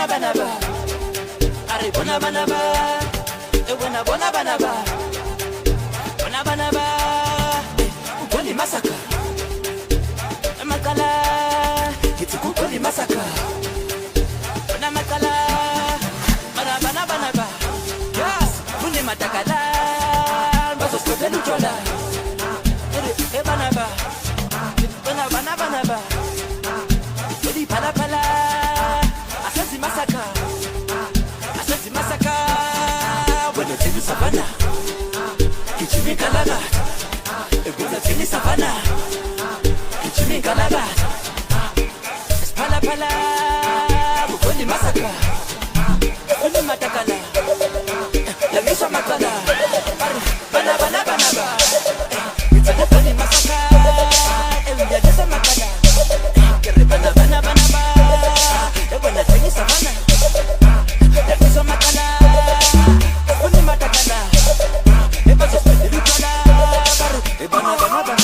banaba. Are bona banaba. E bona bona banaba. Bona banaba. Ukoli masaka. Makala. It's ukoli masaka. Bona makala. Banaba banaba. Yes. Muni matakala. Baso skotelu chola. E banaba. Banaba banaba. Edi pala pala. Asazi masaka. Asazi masaka. Wena tini savana. Kichimi kalaga. Wena tini savana. Kichimi kalaga. Pala pala. Wena masaka. Wena matakala. La misa makala. Banaba banaba. Wena masaka. Wena desa makala. Banaba banaba. Wena tini savana. La misa makala. Wena matakala. Ebaso spendelu chola. Banaba banaba.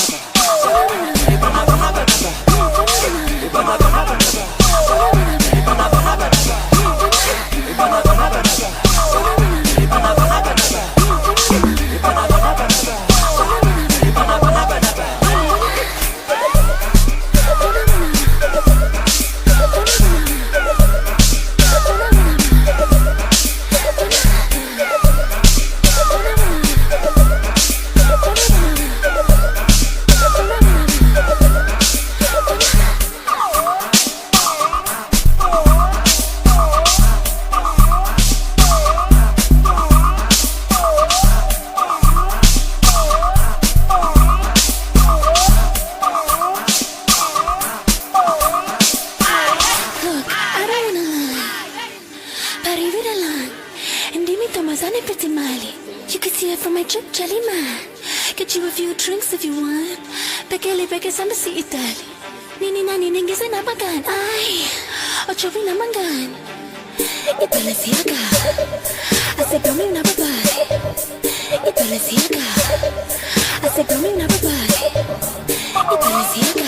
You can see it from my trip, Jelly Man. Get you a few drinks if you want. Pekele peke sama si Itali. Nini nani ningi sa nabagan. Ay, ochovi na mangan. Ibalenciaga. Ase coming na babae. Ibalenciaga. Ase coming na babae. Ibalenciaga.